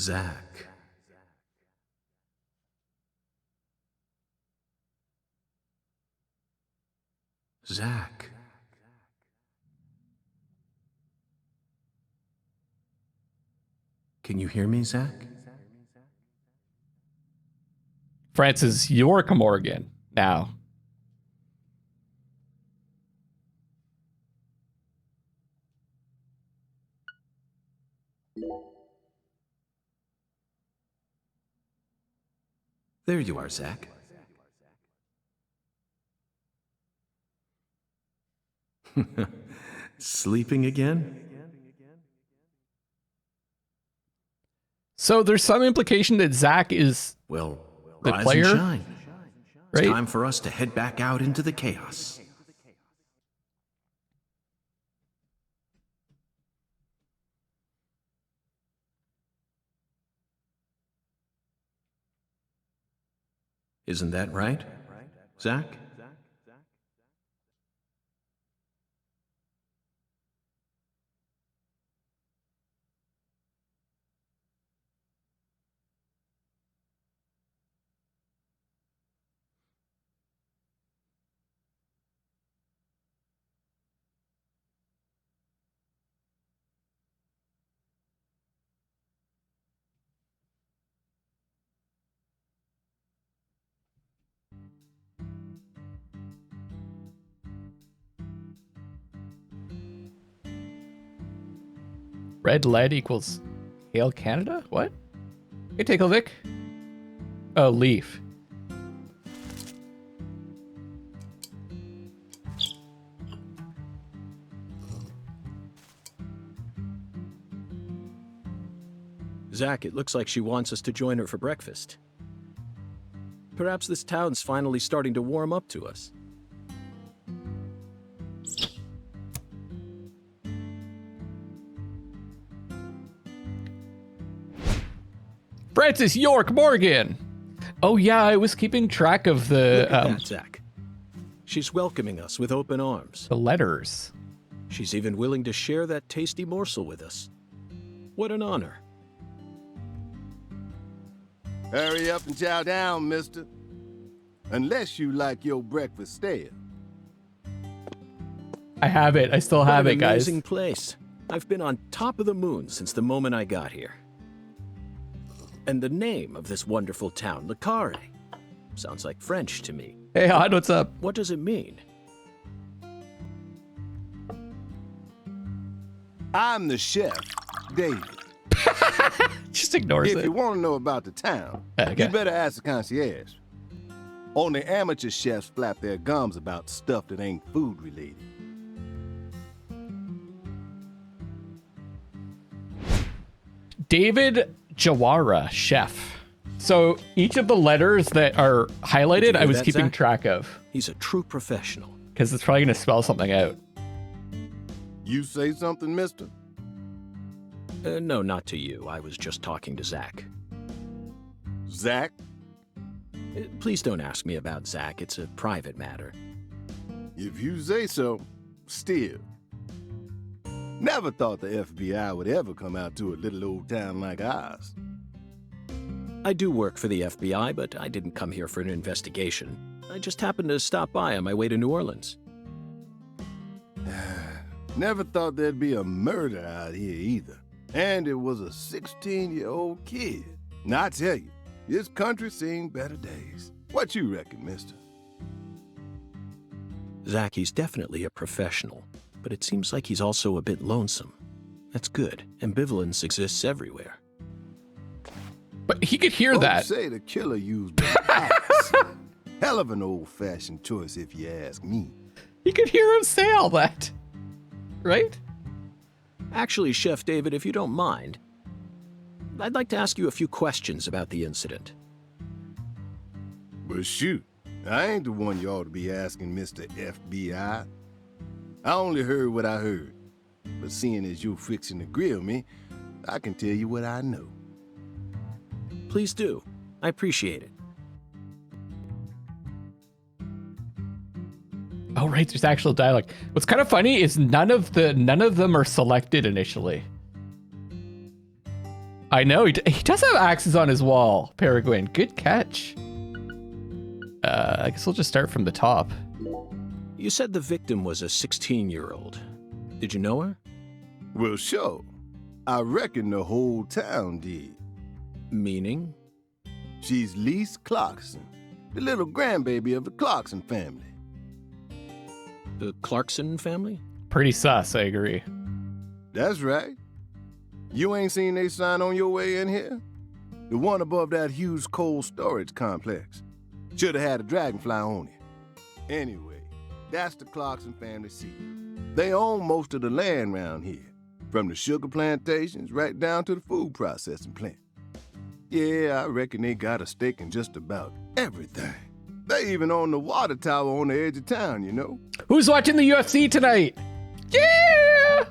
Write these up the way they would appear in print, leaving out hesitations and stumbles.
Zach. Zach. Can you hear me, Zach? Francis York Morgan now. There you are, Zach. Sleeping again? So there's some implication that Zach is Well, the rise player, and shine. right? It's time for us to head back out into the chaos. Isn't that right, Zach? Red lead equals Hail Canada? What? Hey, take a look. Oh, leaf. Zach, it looks like she wants us to join her for breakfast. Perhaps this town's finally starting to warm up to us. Francis York Morgan. Oh yeah, I was keeping track of the Look at that, Zach. She's welcoming us with open arms. the letters. She's even willing to share that tasty morsel with us. What an honor. Hurry up and chow down, mister. Unless you like your breakfast stale. I have it. I still have What it, an guys. amazing place. I've been on top of the moon since the moment I got here. And the name of this wonderful town, Carré, sounds like French to me. Hey, Hod, what's up? What does it mean? I'm the chef, David. Just ignores If it. you want to know about the town, Okay. you better ask the concierge. Only amateur chefs flap their gums about stuff that ain't food related. David Jawara, chef. So each of the letters that are highlighted, Did you I hear was that, keeping Zach? track of He's a true professional. because it's probably going to spell something out. You say something, mister? No, not to you. I was just talking to Zach. Zach? Please don't ask me about Zach. It's a private matter. If you say so, still. Never thought the FBI would ever come out to a little old town like ours. I do work for the FBI, but I didn't come here for an investigation. I just happened to stop by on my way to New Orleans. Never thought there'd be a murder out here either. And it was a 16-year-old kid. Now, I tell you, this country's seen better days. What you reckon, mister? Zach, he's definitely a professional, but it seems like he's also a bit lonesome. That's good. Ambivalence exists everywhere. But he could hear Folks that. say the killer used the axe. Hell of an old-fashioned choice, if you ask me. He could hear him say all that. Right? Actually, Chef David, if you don't mind, I'd like to ask you a few questions about the incident. But shoot, I ain't the one you ought to be asking, Mr. FBI. I only heard what I heard. But seeing as you're fixing to grill me, I can tell you what I know. Please do. I appreciate it. Oh, right. There's actual dialogue. What's kind of funny is none of them are selected initially. I know, he does have axes on his wall, Peregrine. Good catch. I guess we'll just start from the top. You said the victim was a 16-year-old. Did you know her? Well, sure. I reckon the whole town did. Meaning? She's Lise Clarkson, the little grandbaby of the Clarkson family. The Clarkson family? Pretty sus, I agree. That's right. You ain't seen they sign on your way in here? The one above that huge cold storage complex. Should have had a dragonfly on it. Anyway, that's the Clarkson family seat. They own most of the land around here, from the sugar plantations right down to the food processing plant. Yeah, I reckon they got a stake in just about everything. They even own the water tower on the edge of town, you know? Who's watching the UFC tonight? Yeah!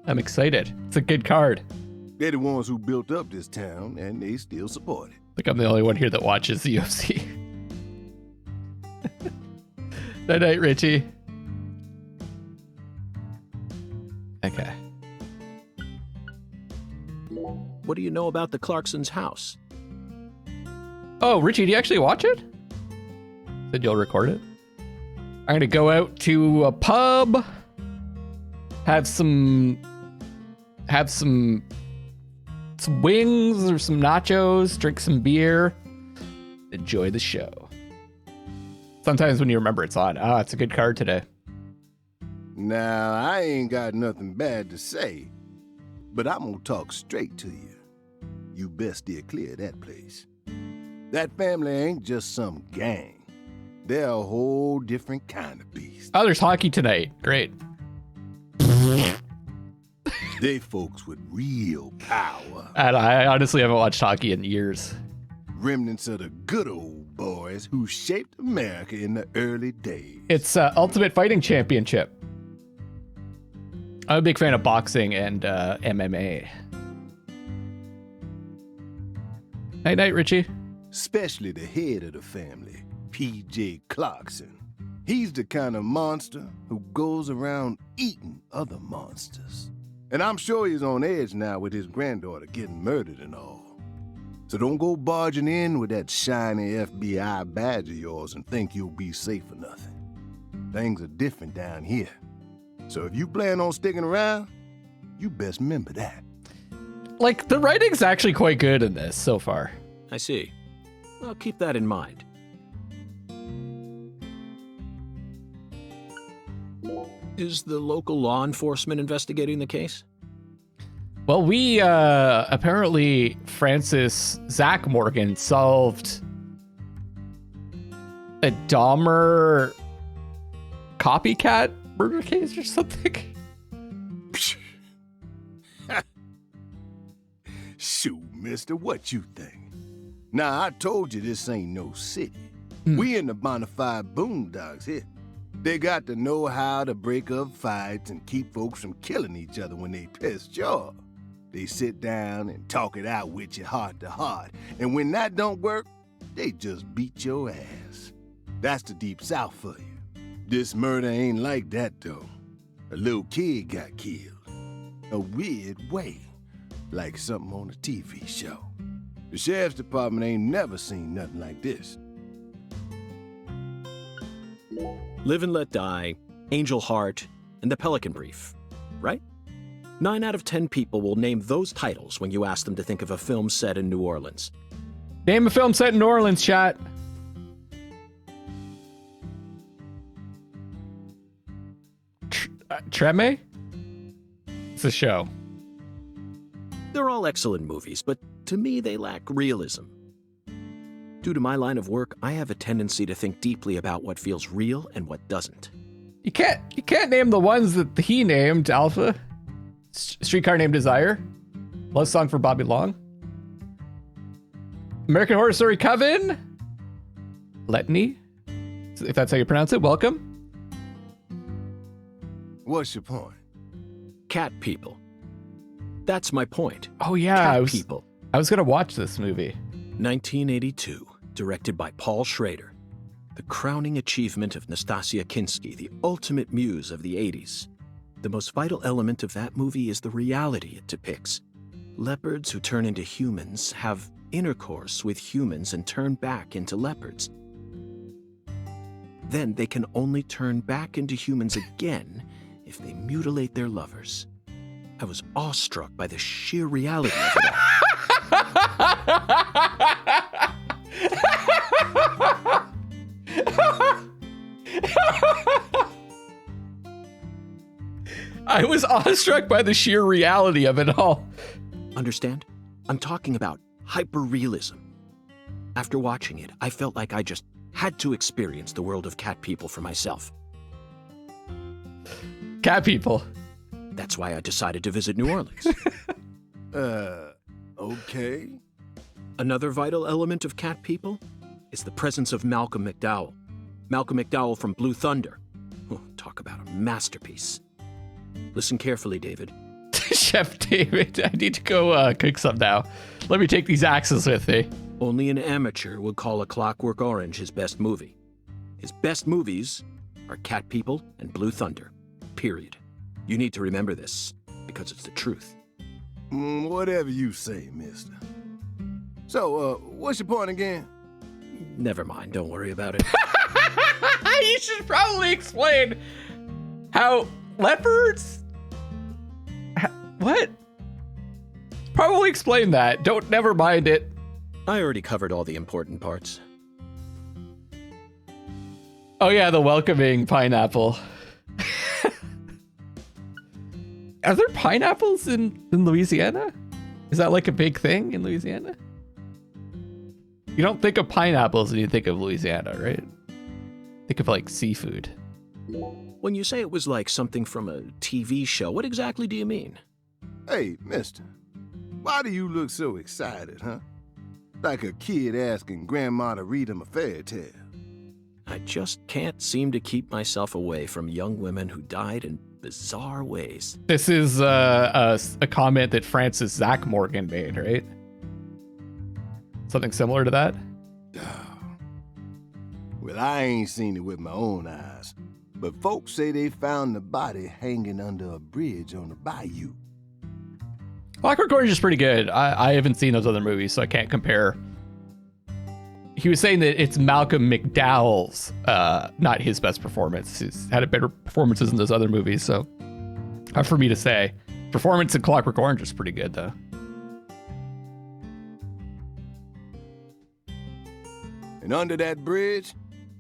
I'm excited. It's a good card. They're the ones who built up this town, and they still support it. I think I'm the only one here that watches the UFC. Night night, Richie. Okay. What do you know about the Clarksons' house? Oh, Richie, do you actually watch it? Said you'll record it. I'm gonna go out to a pub, have some wings or some nachos, drink some beer, enjoy the show. Sometimes when you remember it's on, it's a good card today. Now, I ain't got nothing bad to say, but I'm gonna talk straight to you. You best steer clear of that place. That family ain't just some gang. They're a whole different kind of beast. Oh, there's hockey tonight. Great. They folks with real power. And I honestly haven't watched hockey in years. Remnants of the good old boys who shaped America in the early days. It's Ultimate Fighting Championship. I'm a big fan of boxing and MMA. Night night, Richie. Especially the head of the family, P.J. Clarkson. He's the kind of monster who goes around eating other monsters. And I'm sure he's on edge now with his granddaughter getting murdered and all. So don't go barging in with that shiny FBI badge of yours and think you'll be safe for nothing. Things are different down here. So if you plan on sticking around, you best remember that. Like, the writing's actually quite good in this so far. I see. I'll keep that in mind. Is the local law enforcement investigating the case? Well, we apparently Zach Morgan solved a Dahmer copycat murder case or something. Shoot, mister, what you think? Now, I told you this ain't no city. We in the bonafide boondocks here. They got to know how to break up fights and keep folks from killing each other when they pissed you off. They sit down and talk it out with you heart to heart. And when that don't work, they just beat your ass. That's the deep south for you. This murder ain't like that, though. A little kid got killed. A weird way. Like something on a TV show. The sheriff's department ain't never seen nothing like this. Live and Let Die, Angel Heart, and The Pelican Brief, right? 9 out of 10 people will name those titles when you ask them to think of a film set in New Orleans. Name a film set in New Orleans, chat. Treme? It's a show. They're all excellent movies, but to me they lack realism. Due to my line of work, I have a tendency to think deeply about what feels real and what doesn't. You can't name the ones that he named, Alpha. Streetcar Named Desire. Love Song for Bobby Long. American Horror Story Coven. Letany. If that's how you pronounce it, welcome. What's your point? Cat People. That's my point. Oh yeah, Cat People. I was gonna watch this movie. 1982, directed by Paul Schrader. The crowning achievement of Nastasia Kinski, the ultimate muse of the 80s. The most vital element of that movie is the reality it depicts. Leopards who turn into humans have intercourse with humans and turn back into leopards. Then they can only turn back into humans again if they mutilate their lovers. I was awestruck by the sheer reality of it all. I was awestruck by the sheer reality of it all. Understand? I'm talking about hyperrealism. After watching it, I felt like I just had to experience the world of cat people for myself. Cat people. That's why I decided to visit New Orleans. Okay. Another vital element of cat people is the presence of Malcolm McDowell. Malcolm McDowell from Blue Thunder. Oh, talk about a masterpiece. Listen carefully, David. Chef David, I need to go cook some now. Let me take these axes with me. Only an amateur would call A Clockwork Orange his best movie. His best movies are Cat People and Blue Thunder. Period. You need to remember this, because it's the truth. Whatever you say, mister. So, what's your point again? Never mind, don't worry about it. You should probably explain how leopards... What? Probably explain that. Never mind it. I already covered all the important parts. Oh yeah, the welcoming pineapple. Are there pineapples in Louisiana? Is that like a big thing in Louisiana? You don't think of pineapples when you think of Louisiana, right? Think of like seafood. When you say it was like something from a TV show, what exactly do you mean? Hey, mister, why do you look so excited, huh? Like a kid asking grandma to read him a fairy tale. I just can't seem to keep myself away from young women who died in bizarre ways. This is a comment that Francis Zach Morgan made, right? Something similar to that? Well, I ain't seen it with my own eyes, but folks say they found the body hanging under a bridge on the bayou. Clockwork Orange is pretty good. I haven't seen those other movies, so I can't compare. He was saying that it's Malcolm McDowell's, not his best performance. He's had better performances in those other movies, so hard for me to say. Performance in Clockwork Orange is pretty good, though. And under that bridge,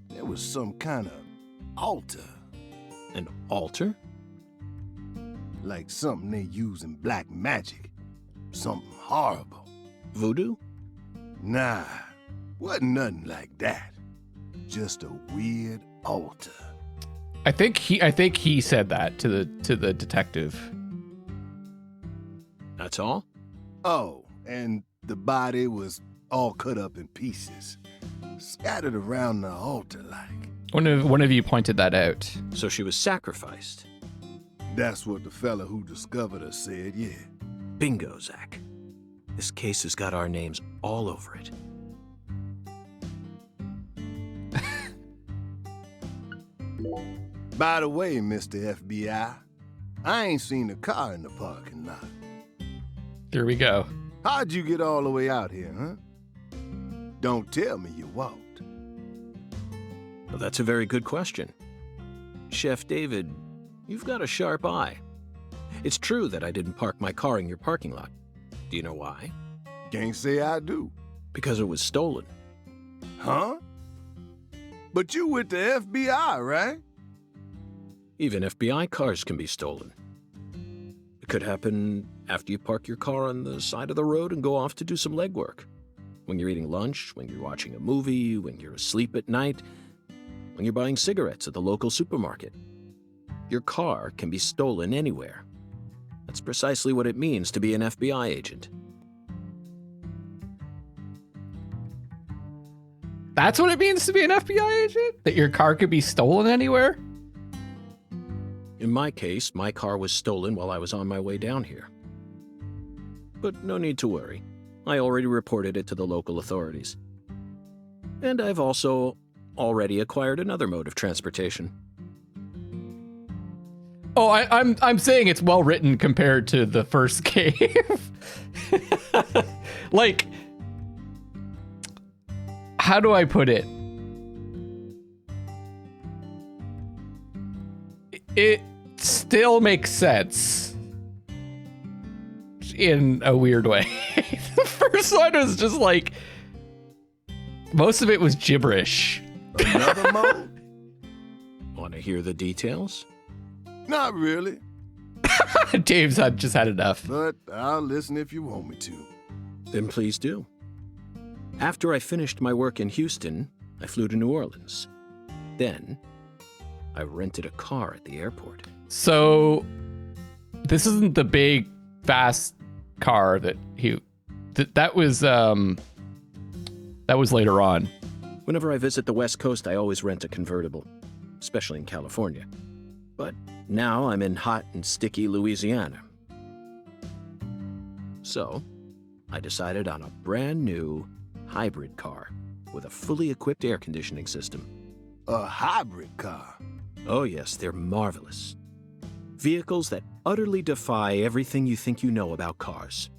there was some kind of altar. An altar? Like something they use in black magic. Something horrible. Voodoo? Nah, wasn't nothing like that. Just a weird altar. I think he said that to the detective. That's all? Oh, and the body was all cut up in pieces, scattered around the altar like. One of you pointed that out. So she was sacrificed. That's what the fella who discovered her said, yeah. Bingo, Zach. This case has got our names all over it. By the way, Mr. FBI, I ain't seen a car in the parking lot. Here we go. How'd you get all the way out here, huh? Don't tell me you walked. Well, that's a very good question. Chef David, you've got a sharp eye. It's true that I didn't park my car in your parking lot. Do you know why? Can't say I do. Because it was stolen. Huh? But you with the FBI, right? Even FBI cars can be stolen. It could happen after you park your car on the side of the road and go off to do some legwork. When you're eating lunch, when you're watching a movie, when you're asleep at night, when you're buying cigarettes at the local supermarket. Your car can be stolen anywhere. That's precisely what it means to be an FBI agent. That's what it means to be an FBI agent? That your car could be stolen anywhere? In my case, my car was stolen while I was on my way down here. But no need to worry. I already reported it to the local authorities. And I've also already acquired another mode of transportation. Oh, I'm saying it's well written compared to the first game. Like, how do I put it? It still makes sense in a weird way. The first one was just like, most of it was gibberish. Another mode? Want to hear the details? Not really, Dave's had just had enough. but I'll listen if you want me to. Then please do. After I finished my work in Houston, I flew to New Orleans. Then, I rented a car at the airport. So, this isn't the big, fast car that that was later on. Whenever I visit the West Coast, I always rent a convertible, especially in California. But now I'm in hot and sticky Louisiana. So, I decided on a brand new hybrid car with a fully equipped air conditioning system. A hybrid car? Oh yes, they're marvelous. Vehicles that utterly defy everything you think you know about cars.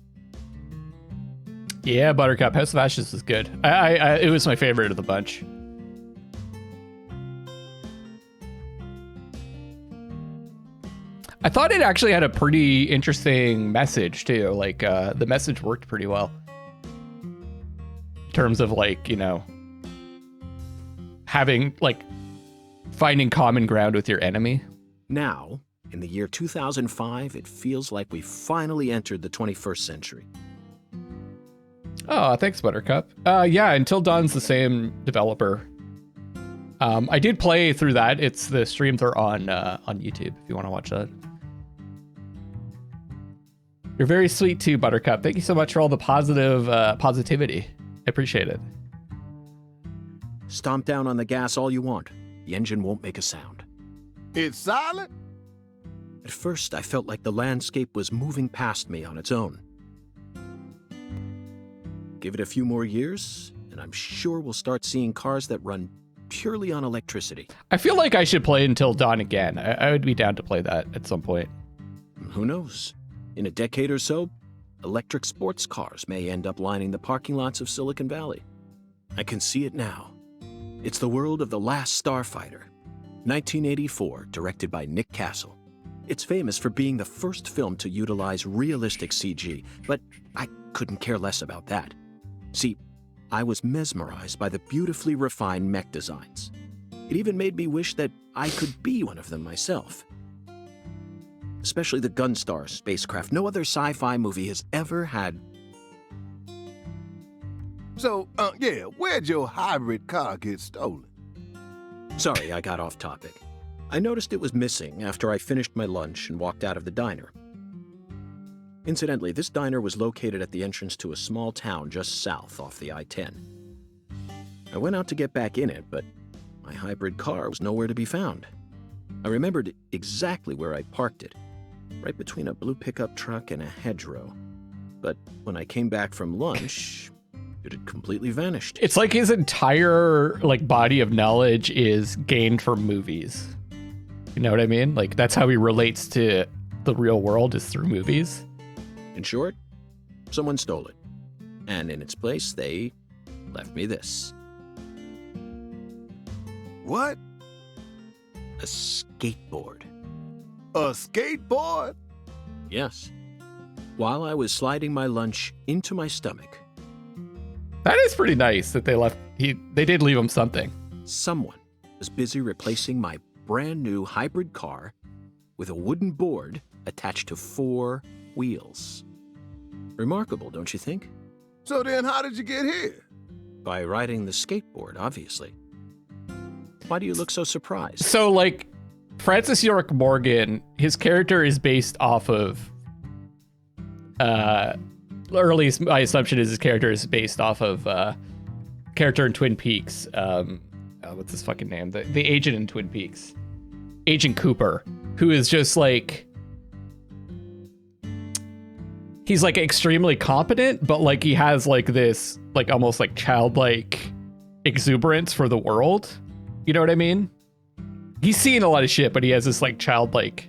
Yeah, Buttercup, House of Ashes is good. It was my favorite of the bunch. I thought it actually had a pretty interesting message too. Like, the message worked pretty well. In terms of, like, you know, having, like, finding common ground with your enemy. Now, in the year 2005, it feels like we finally entered the 21st century. Oh, thanks, Buttercup. Yeah, Until Dawn's the same developer. I did play through that. The streams are on YouTube if you want to watch that. You're very sweet too, Buttercup. Thank you so much for all the positivity. I appreciate it. Stomp down on the gas all you want. The engine won't make a sound. It's silent? At first, I felt like the landscape was moving past me on its own. Give it a few more years, and I'm sure we'll start seeing cars that run purely on electricity. I feel like I should play Until Dawn again. I would be down to play that at some point. Who knows? In a decade or so, electric sports cars may end up lining the parking lots of Silicon Valley. I can see it now. It's the world of The Last Starfighter, 1984, directed by Nick Castle. It's famous for being the first film to utilize realistic CG, but I couldn't care less about that. See, I was mesmerized by the beautifully refined mech designs. It even made me wish that I could be one of them myself. Especially the Gunstar spacecraft. No other sci-fi movie has ever had. So, yeah, where'd your hybrid car get stolen? Sorry, I got off topic. I noticed it was missing after I finished my lunch and walked out of the diner. Incidentally, this diner was located at the entrance to a small town just south off the I-10. I went out to get back in it, but my hybrid car was nowhere to be found. I remembered exactly where I parked it, right between a blue pickup truck and a hedgerow. But when I came back from lunch, it had completely vanished. It's like his entire, like, body of knowledge is gained from movies. You know what I mean? Like, that's how he relates to the real world, is through movies. In short, someone stole it. And in its place, they left me this. What? A skateboard. A skateboard? Yes. While I was sliding my lunch into my stomach, That is pretty nice that they did leave him something. someone was busy replacing my brand new hybrid car with a wooden board attached to 4 wheels. Remarkable, don't you think? So then how did you get here? By riding the skateboard, obviously. Why do you look so surprised? So, like, Francis York Morgan, his character is based off of, or at least my assumption is his character is based off of character in Twin Peaks. What's his fucking name? The agent in Twin Peaks. Agent Cooper, who is just like, he's like extremely competent, but like he has like this, like almost like childlike exuberance for the world. You know what I mean? He's seen a lot of shit, but he has this like childlike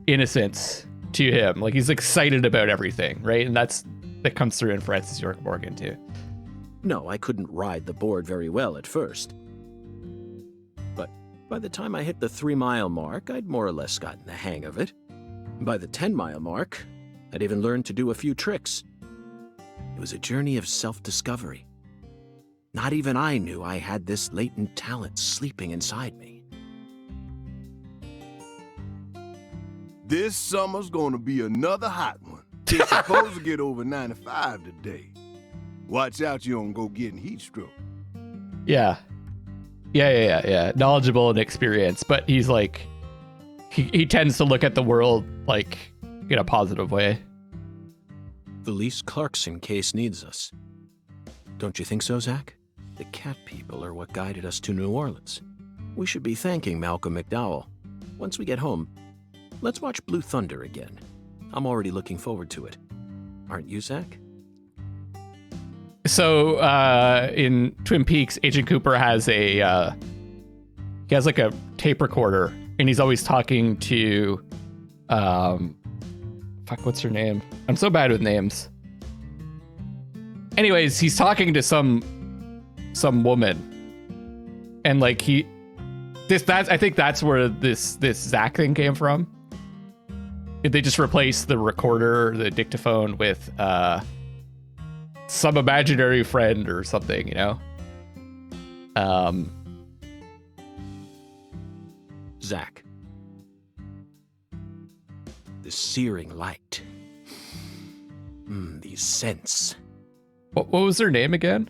innocence to him. Like, he's excited about everything, right? And that comes through in Francis York Morgan too. No, I couldn't ride the board very well at first. But by the time I hit the 3-mile mark, I'd more or less gotten the hang of it. By the 10-mile mark, I'd even learned to do a few tricks. It was a journey of self-discovery. Not even I knew I had this latent talent sleeping inside me. This summer's gonna be another hot one. It's supposed to get over 95 today. Watch out you don't go getting heat stroke. Yeah. Knowledgeable and experienced, but he's like, he tends to look at the world like in a positive way. The Lease Clarkson case needs us. Don't you think so, Zach? The cat people are what guided us to New Orleans. We should be thanking Malcolm McDowell. Once we get home, let's watch Blue Thunder again. I'm already looking forward to it. Aren't you, Zach? So in Twin Peaks, Agent Cooper has he has like a tape recorder, and he's always talking to what's her name? I'm so bad with names. Anyways, he's talking to some woman, and like I think that's where this Zach thing came from. They just replaced the recorder, the dictaphone, with some imaginary friend or something, you know? Zach. The searing light. These scents. What was her name again?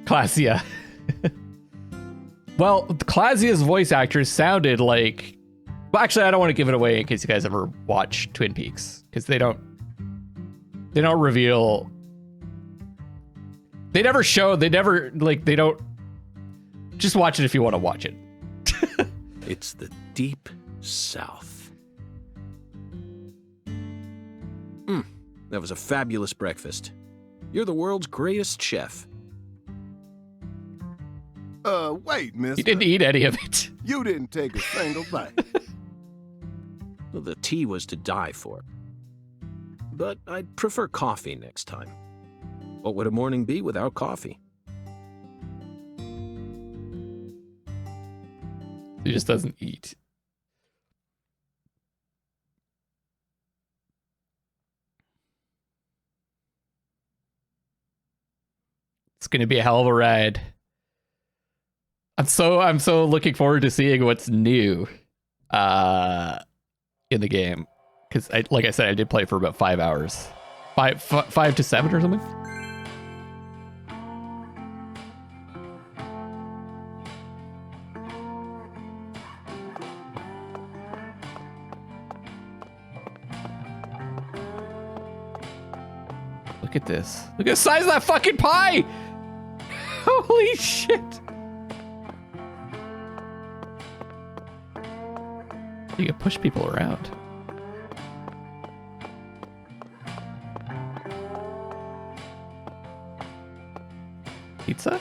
Classia. Well, Classia's voice actress sounded like... Well, actually, I don't want to give it away in case you guys ever watch Twin Peaks, because they don't reveal... They never show, they don't... Just watch it if you want to watch it. It's the deep south. That was a fabulous breakfast. You're the world's greatest chef. Wait, mister. You didn't eat any of it. You didn't take a single bite. Well, the tea was to die for. But I'd prefer coffee next time. What would a morning be without coffee? He just doesn't eat. It's gonna be a hell of a ride. I'm so looking forward to seeing what's new in the game, because like I said, I did play for about 5 hours, 5 to 7 or something. Look at this. Look at the size of that fucking pie! Holy shit! You can push people around. Pizza?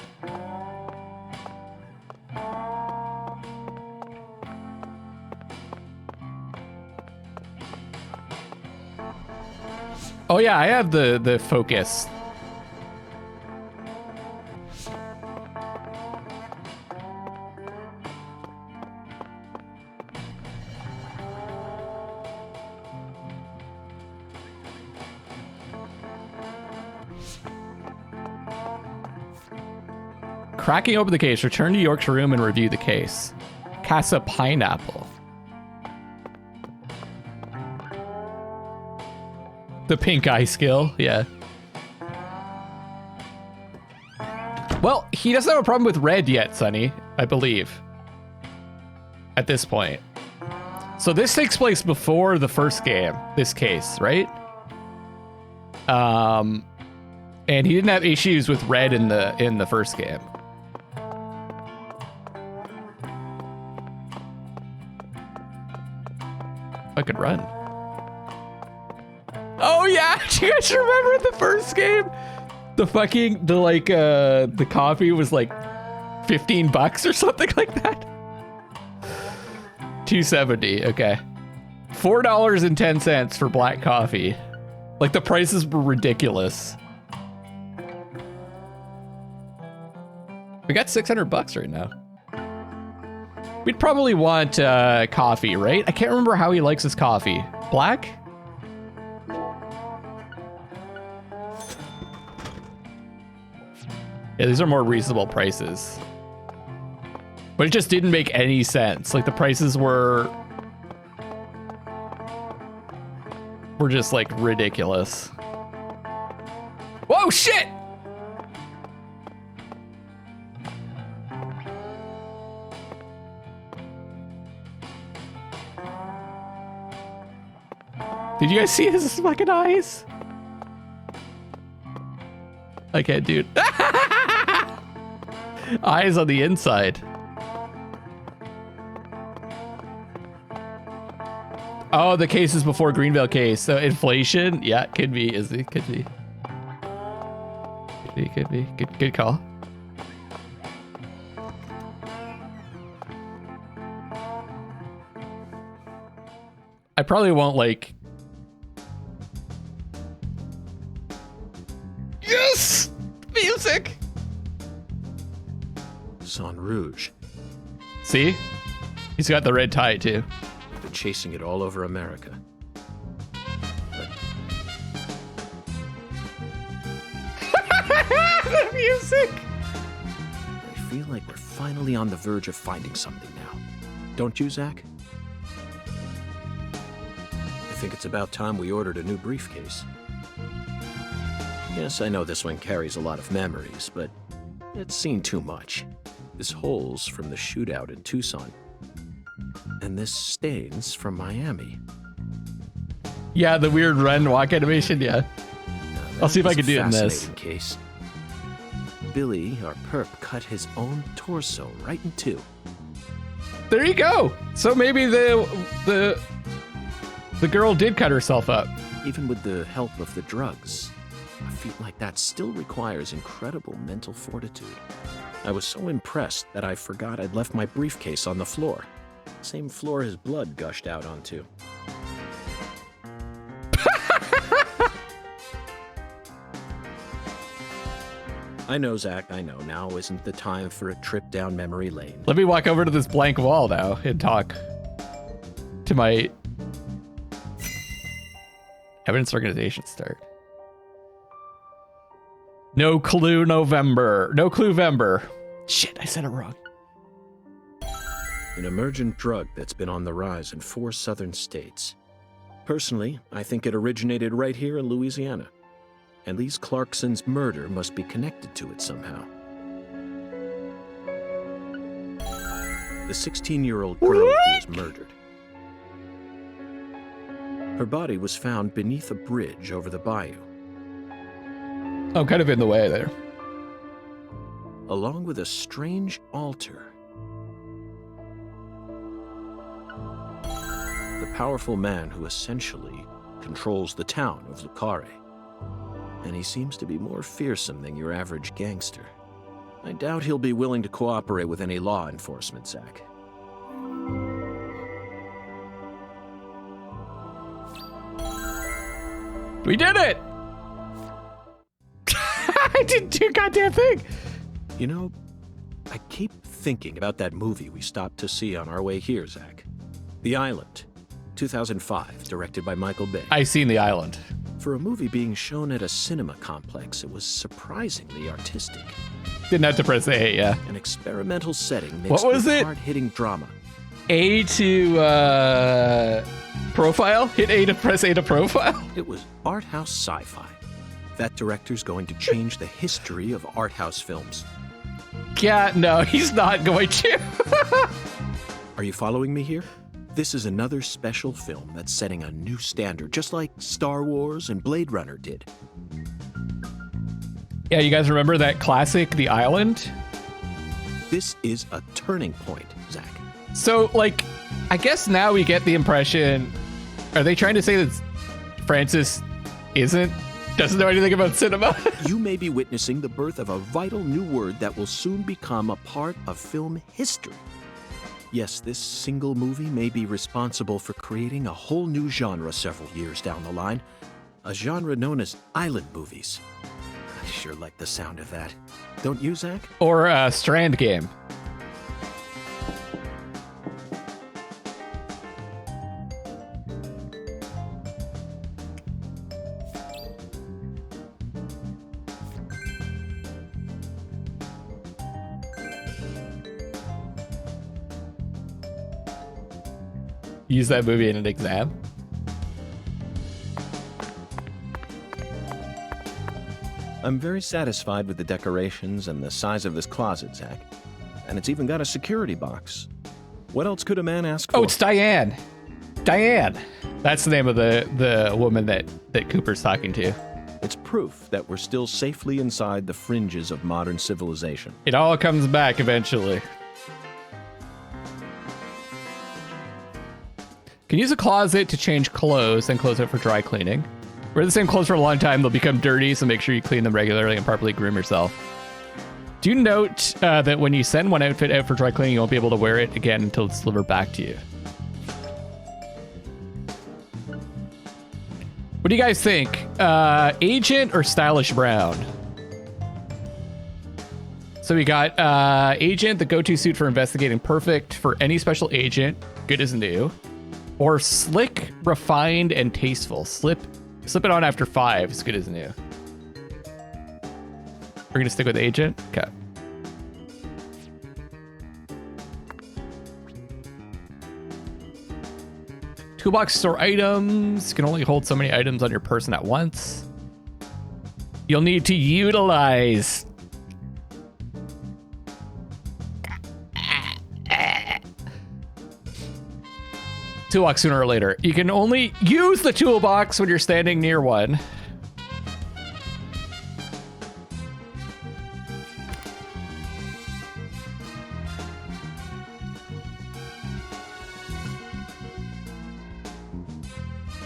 Oh yeah, I have the focus. Cracking open the case, return to York's room and review the case. Casa pineapple. The pink eye skill, yeah. Well, he doesn't have a problem with red yet, Sonny, I believe. At this point. So this takes place before the first game, this case, right? And he didn't have issues with red in the first game. I could run. Oh yeah, do you guys remember the first game? The coffee was like $15 or something like that. $2.70, okay. $4.10 for black coffee. Like, the prices were ridiculous. We got $600 right now. We'd probably want coffee, right? I can't remember how he likes his coffee. Black? Yeah, these are more reasonable prices. But it just didn't make any sense. Like, the prices were just, like, ridiculous. Whoa, shit! Did you guys see his fucking eyes? I can't, dude. Eyes on the inside. Oh, the case is before Greenville case. So inflation, yeah, could be. Is it? Could be. Could be. Good call. I probably won't like. Yes, music. Sang Rouge. See, he's got the red tie too. Been chasing it all over America. The music. I feel like we're finally on the verge of finding something now. Don't you, Zach? I think it's about time we ordered a new briefcase. Yes, I know this one carries a lot of memories, but it's seen too much. This hole's from the shootout in Tucson. And this stains from Miami. Yeah, the weird run walk animation, yeah. I'll see if I can do it in this. Case. Billy, our perp, cut his own torso right in two. There you go. So maybe the girl did cut herself up. Even with the help of the drugs, a feat like that still requires incredible mental fortitude. I was so impressed that I forgot I'd left my briefcase on the floor. Same floor his blood gushed out onto. I know, Zach, I know. Now isn't the time for a trip down memory lane. Let me walk over to this blank wall now and talk to my evidence organization start. No clue November. No clue-vember. Shit, I said it wrong. An emergent drug that's been on the rise in 4 southern states. Personally, I think it originated right here in Louisiana. And Lise Clarkson's murder must be connected to it somehow. The 16-year-old girl who was murdered. Her body was found beneath a bridge over the bayou. I'm kind of in the way there. Along with a strange altar. The powerful man who essentially controls the town of Carré. And he seems to be more fearsome than your average gangster. I doubt he'll be willing to cooperate with any law enforcement, Zach. We did it! I didn't do a goddamn thing! You know, I keep thinking about that movie we stopped to see on our way here, Zach. The Island, 2005, directed by Michael Bay. I seen The Island. For a movie being shown at a cinema complex, it was surprisingly artistic. Didn't have to press A, yeah. An experimental setting mixed what was with it? hard-hitting drama. A to profile? Hit A to press A to profile? It was art house sci-fi. That director's going to change the history of art house films. Yeah, no, he's not going to. Are you following me here? This is another special film that's setting a new standard, just like Star Wars and Blade Runner did. Yeah, you guys remember that classic, The Island? This is a turning point, Zach. So, like, I guess now we get the impression, are they trying to say that Francis doesn't know anything about cinema? You may be witnessing the birth of a vital new word that will soon become a part of film history. Yes, this single movie may be responsible for creating a whole new genre several years down the line. A genre known as island movies. I sure like the sound of that. Don't you, Zach? Or a Strand game. Use that movie in an exam. I'm very satisfied with the decorations and the size of this closet, Zach. And it's even got a security box. What else could a man ask for? Oh, it's Diane. Diane. That's the name of the woman that Cooper's talking to. It's proof that we're still safely inside the fringes of modern civilization. It all comes back eventually. Can use a closet to change clothes and close it for dry cleaning. Wear the same clothes for a long time, they'll become dirty, so make sure you clean them regularly and properly groom yourself. Do note that when you send one outfit out for dry cleaning, you won't be able to wear it again until it's delivered back to you. What do you guys think? Agent or Stylish Brown? So we got Agent, the go-to suit for investigating, perfect for any special agent, good as new. Or Slick, refined, and tasteful. Slip it on after 5, as good as new. We're gonna stick with Agent? Okay. Toolbox store items. Can only hold so many items on your person at once. You'll need to utilize. Toolbox sooner or later. You can only use the toolbox when you're standing near one.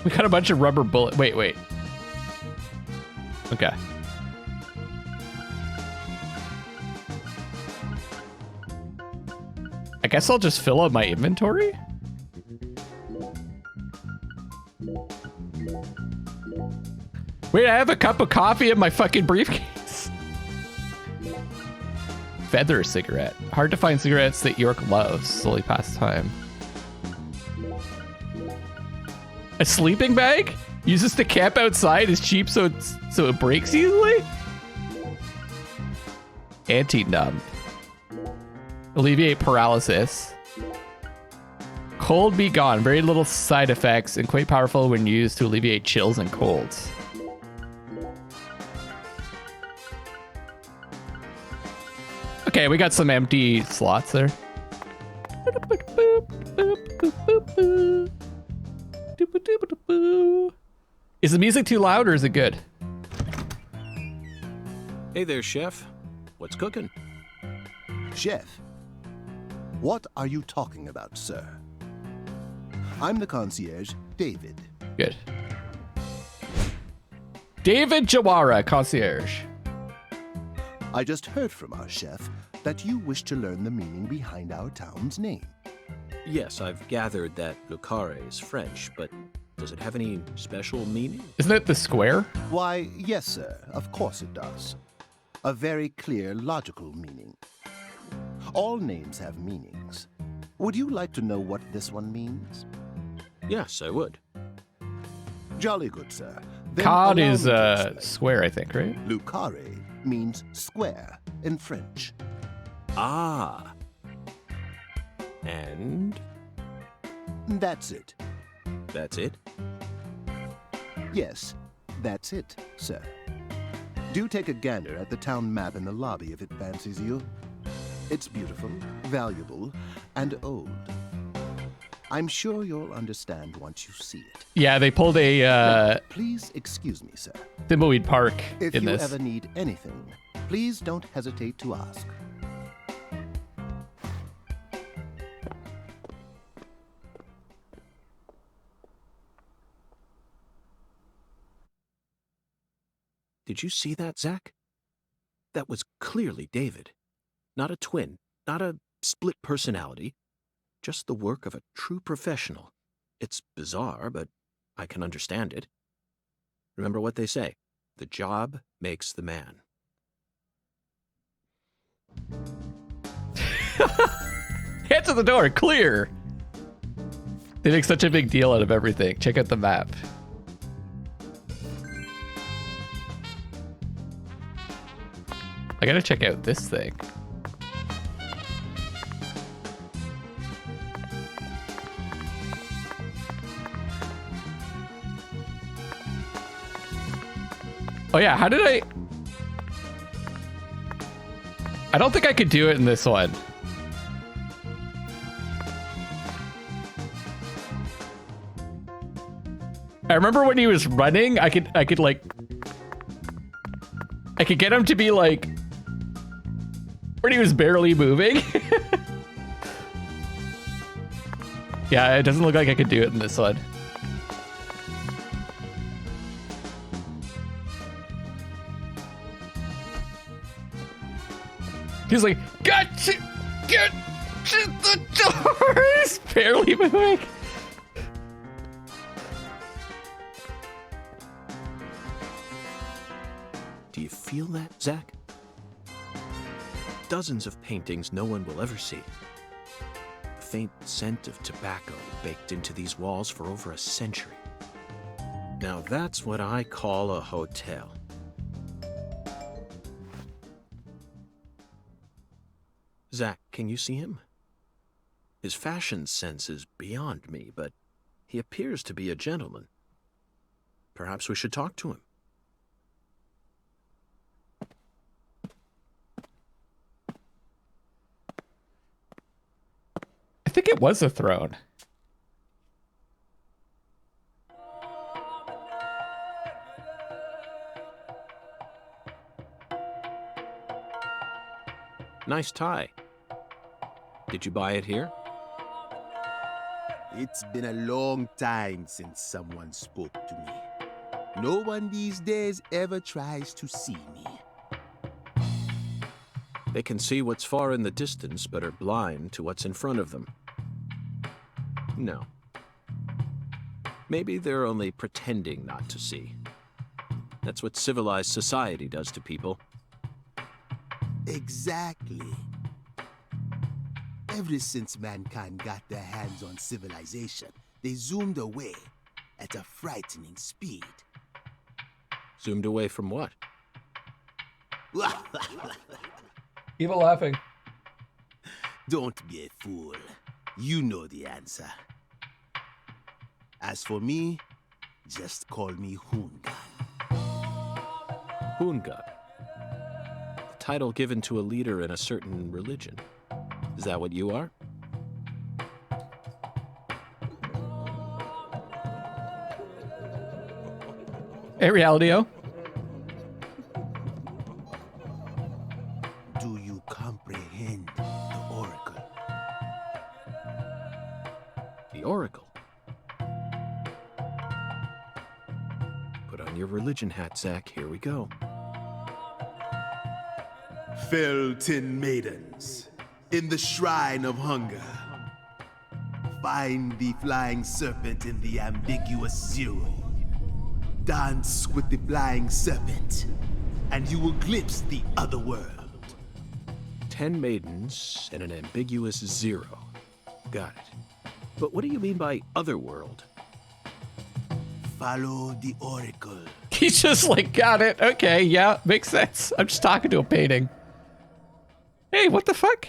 We got a bunch of rubber bullet. Wait. Okay. I guess I'll just fill up my inventory. Wait, I have a cup of coffee in my fucking briefcase. Feather cigarette. Hard to find cigarettes that York loves. Slowly pass time. A sleeping bag? Uses to camp outside. Is cheap so it breaks easily? Anti-numb. Alleviate paralysis. Cold be gone. Very little side effects and quite powerful when used to alleviate chills and colds. Okay, we got some empty slots there. Is the music too loud or is it good? Hey there, Chef. What's cooking? Chef, what are you talking about, sir? I'm the concierge, David. Good. David Jawara, concierge. I just heard from our chef that you wish to learn the meaning behind our town's name. Yes, I've gathered that Le Carré is French, but does it have any special meaning? Isn't it the square? Why, yes, sir, of course it does. A very clear, logical meaning. All names have meanings. Would you like to know what this one means? Yes, I would. Jolly good, sir. Then Cod allow is me to explain. square, I think, right? Le Carré means square in French. Ah. And That's it. that's it? Yes, that's it, sir. Do take a gander at the town map in the lobby if it fancies you. It's beautiful, valuable, and old. I'm sure you'll understand once you see it. Yeah, they pulled a Please excuse me, sir. Thimbleweed Park If in you this. ever need anything, please don't hesitate to ask. Did you see that, Zach? That was clearly David. Not a twin, not a split personality. just the work of a true professional. It's bizarre, but I can understand it. Remember what they say, the job makes the man. Answer the door, clear. They make such a big deal out of everything. Check out the map. I gotta check out this thing. Oh yeah, how did I don't think I could do it in this one. I remember when he was running, I could get him to be like when he was barely moving. Yeah, it doesn't look like I could do it in this one. He's like, get to the door. He's barely moving. Do you feel that, Zach? Dozens of paintings no one will ever see. A faint scent of tobacco baked into these walls for over a century. Now that's what I call a hotel. Zach, can you see him? His fashion sense is beyond me, but he appears to be a gentleman. Perhaps we should talk to him. I think it was a throne. Nice tie. Did you buy it here? It's been a long time since someone spoke to me. No one these days ever tries to see me. They can see what's far in the distance, but are blind to what's in front of them. No. Maybe they're only pretending not to see. That's what civilized society does to people. Exactly. Ever since mankind got their hands on civilization, they zoomed away at a frightening speed. Zoomed away from what? Keep laughing. Don't be a fool. You know the answer. As for me, just call me Hoongan. Hoongan. The title given to a leader in a certain religion. Is that what you are? Hey, Reality-O. Do you comprehend the Oracle? The Oracle. Put on your religion hat, Zach. Here we go. Fell 10 maidens in the shrine of hunger. Find the flying serpent in the ambiguous zero. Dance with the flying serpent, and you will glimpse the other world. 10 maidens and an ambiguous zero. Got it. But what do you mean by otherworld? Follow the Oracle. He's just like, got it. Okay, yeah, makes sense. I'm just talking to a painting. Hey, what the fuck?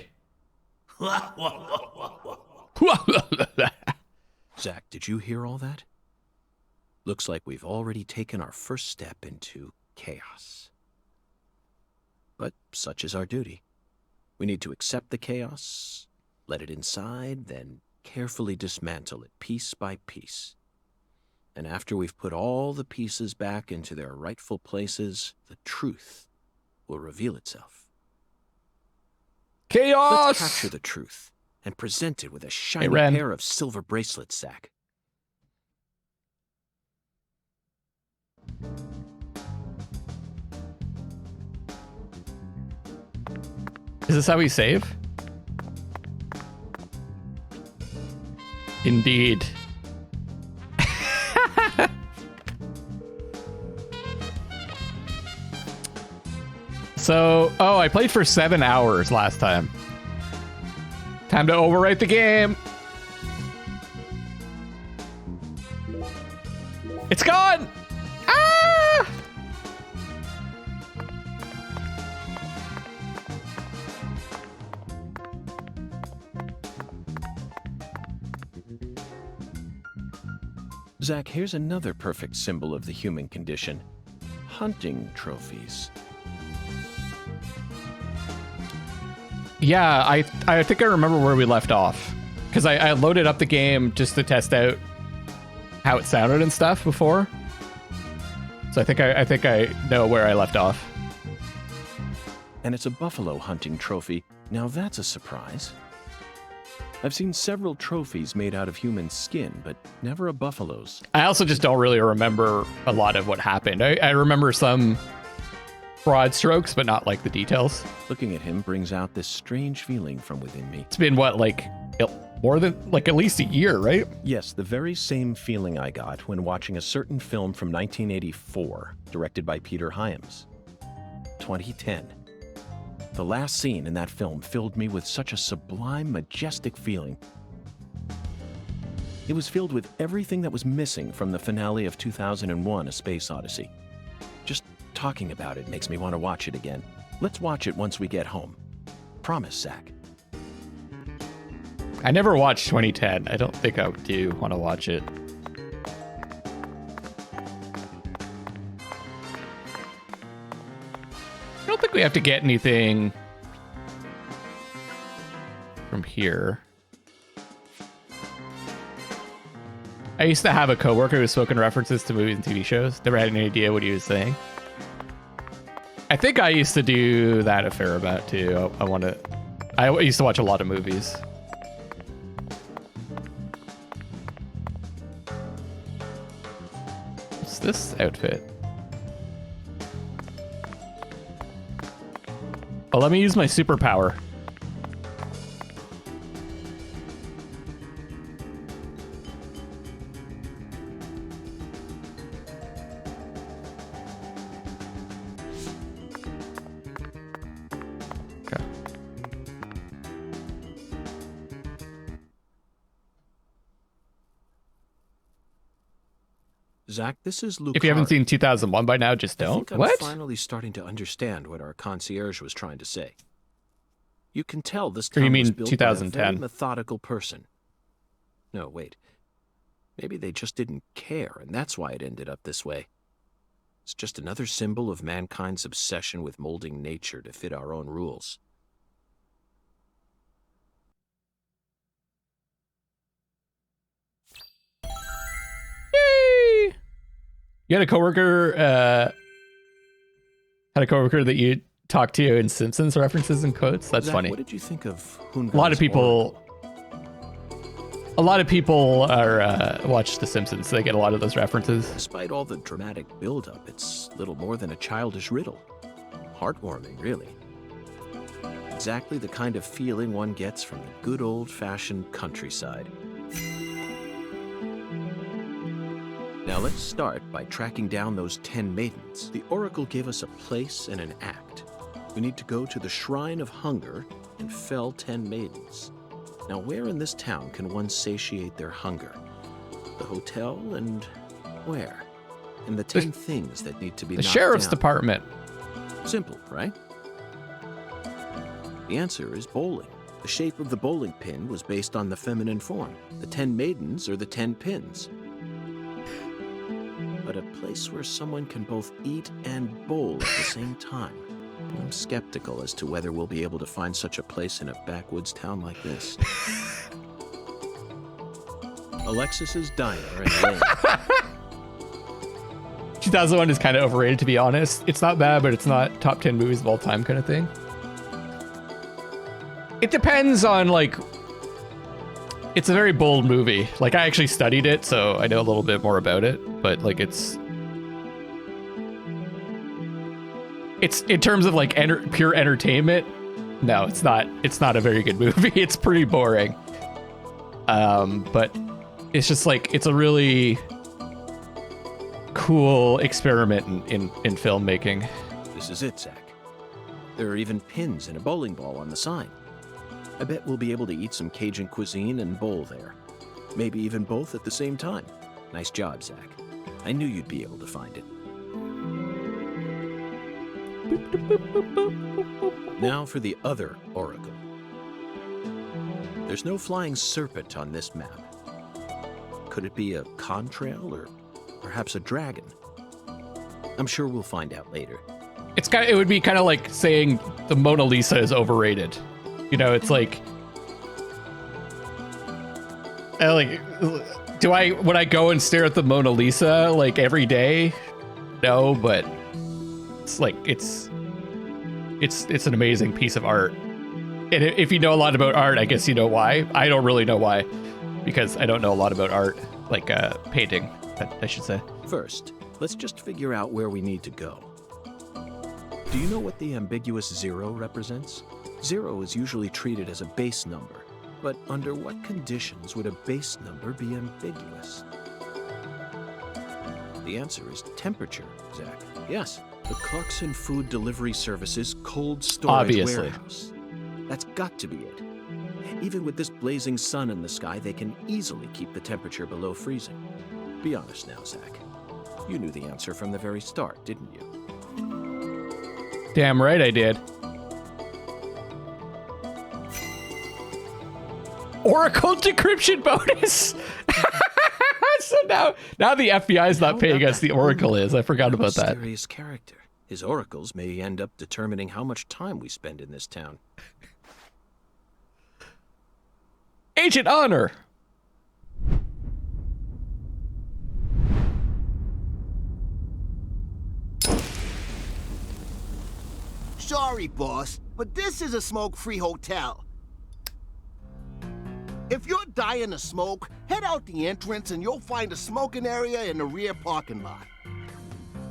Zach, did you hear all that? Looks like we've already taken our first step into chaos. But such is our duty. We need to accept the chaos, let it inside, then carefully dismantle it piece by piece. And after we've put all the pieces back into their rightful places, the truth will reveal itself. Chaos! Let's capture the truth and present it with a shiny Ren. pair of silver bracelets, Zach. Is this how we save? Indeed. So, I played for 7 hours last time. Time to overwrite the game. It's gone! Ah! Zach, here's another perfect symbol of the human condition. Hunting trophies. Yeah, I think I remember where we left off. Because I loaded up the game just to test out how it sounded and stuff before. So I think I know where I left off. And it's a buffalo hunting trophy. Now that's a surprise. I've seen several trophies made out of human skin, but never a buffalo's. I also just don't really remember a lot of what happened. I remember some broad strokes, but not like the details. Looking at him brings out this strange feeling from within me. It's been what, like more than like at least a year, right? Yes, the very same feeling I got when watching a certain film from 1984, directed by Peter Hyams. 2010. The last scene in that film filled me with such a sublime, majestic feeling. It was filled with everything that was missing from the finale of 2001: A Space Odyssey. Just talking about it makes me want to watch it again. Let's watch it once we get home. Promise, Zach. I never watched 2010. I don't think I do want to watch it. I don't think we have to get anything from here. I used to have a coworker who was spoken references to movies and TV shows. Never had any idea what he was saying. I think I used to do that a fair amount too. I used to watch a lot of movies. What's this outfit? Oh, let me use my superpower. Okay. Zach, this is Luke. If you haven't seen 2001 by now, just I don't. think I'm What? finally starting to understand what our concierge was trying to say. You can tell this Or you town was mean built by a 2010? very methodical person. No, wait. Maybe they just didn't care, and that's why it ended up this way. It's just another symbol of mankind's obsession with molding nature to fit our own rules. Yay! You had a coworker. Had a coworker that you talked to in Simpsons references and quotes. That's Zach, funny. What did you think of A lot of people. A lot of people are watch The Simpsons. They get a lot of those references. Despite all the dramatic build-up, it's little more than a childish riddle. Heartwarming, really. Exactly the kind of feeling one gets from the good old-fashioned countryside. Now let's start by tracking down those 10 maidens. The Oracle gave us a place and an act. We need to go to the Shrine of Hunger and fell 10 maidens. Now where in this town can one satiate their hunger? The hotel and where? And the 10 things that need to be The knocked sheriff's down. department. Simple, right? The answer is bowling. The shape of the bowling pin was based on the feminine form. The 10 maidens are the 10 pins. But a place where someone can both eat and bowl at the same time. I'm skeptical as to whether we'll be able to find such a place in a backwoods town like this. Alexis's Diner and Lane. 2001 is kind of overrated, to be honest. It's not bad, but it's not top 10 movies of all time kind of thing. It depends on, like... It's a very bold movie. Like, I actually studied it, so I know a little bit more about it. But, like, it's in terms of, like, pure entertainment, no, it's not a very good movie. It's pretty boring. But it's just like, it's a really cool experiment in filmmaking. This is it, Zach. There are even pins and a bowling ball on the sign. I bet we'll be able to eat some Cajun cuisine and bowl there. Maybe even both at the same time. Nice job, Zach. I knew you'd be able to find it. Now for the other oracle. There's no flying serpent on this map. Could it be a contrail or perhaps a dragon? I'm sure we'll find out later. It would be kind of like saying the Mona Lisa is overrated. You know, it's like, would I go and stare at the Mona Lisa like every day? No, but it's like, it's an amazing piece of art. And if you know a lot about art, I guess you know why. I don't really know why, because I don't know a lot about art, like painting, I should say. First, let's just figure out where we need to go. Do you know what the ambiguous 0 represents? 0 is usually treated as a base number, but under what conditions would a base number be ambiguous? The answer is temperature, Zach. Yes, the Clarkson Food Delivery Service's cold storage warehouse. That's got to be it. Even with this blazing sun in the sky, they can easily keep the temperature below freezing. Be honest now, Zach. You knew the answer from the very start, didn't you? Damn right I did. Oracle decryption bonus. So now the FBI is not paying us. The Oracle is. I forgot about that. Mysterious character. His oracles may end up determining how much time we spend in this town. Agent Honor. Sorry, boss, but this is a smoke-free hotel. If you're dying to smoke, head out the entrance and you'll find a smoking area in the rear parking lot.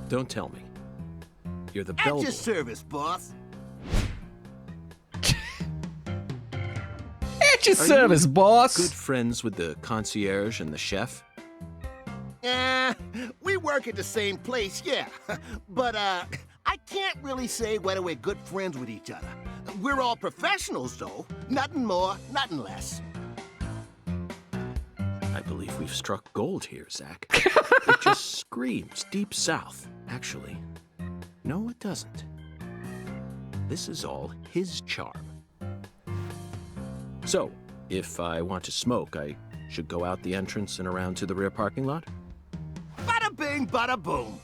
Don't tell me. You're the At bellboy. your service, boss. At your service, boss. Good friends with the concierge and the chef? We work at the same place, yeah. But, I can't really say whether we're good friends with each other. We're all professionals, though. Nothing more, nothing less. I believe we've struck gold here, Zach. It just screams Deep South. Actually, no, it doesn't. This is all his charm. So, if I want to smoke, I should go out the entrance and around to the rear parking lot? Bada bing, bada boom.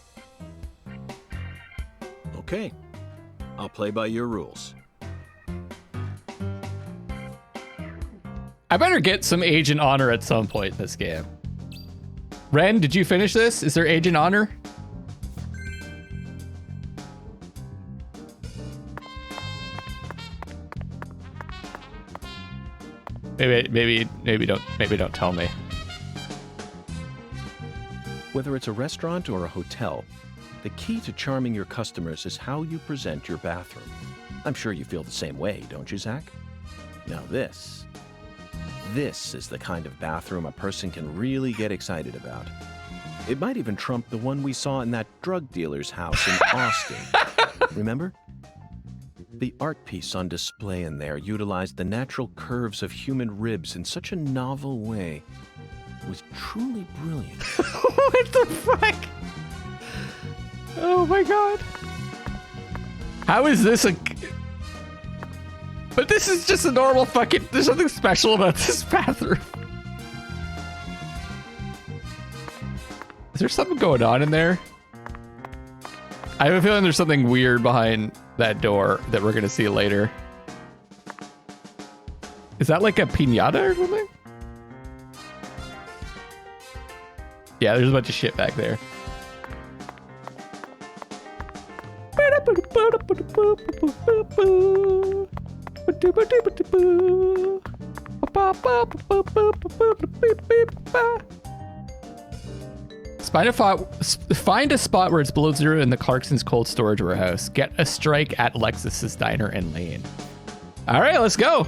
Okay. I'll play by your rules. I better get some Agent Honor at some point in this game. Ren, did you finish this? Is there Agent Honor? Maybe don't tell me. Whether it's a restaurant or a hotel, the key to charming your customers is how you present your bathroom. I'm sure you feel the same way, don't you, Zach? Now this is the kind of bathroom a person can really get excited about. It might even trump the one we saw in that drug dealer's house in Austin. Remember? The art piece on display in there utilized the natural curves of human ribs in such a novel way. It was truly brilliant. What the fuck? Oh my god. How is this a... But this is just a normal fucking... There's nothing special about this bathroom. Is there something going on in there? I have a feeling there's something weird behind that door that we're gonna see later. Is that like a piñata or something? Yeah, there's a bunch of shit back there. Find a spot where it's below zero in the Clarkson's cold storage warehouse. Get a strike at Lexus's Diner and Lane. All right, let's go.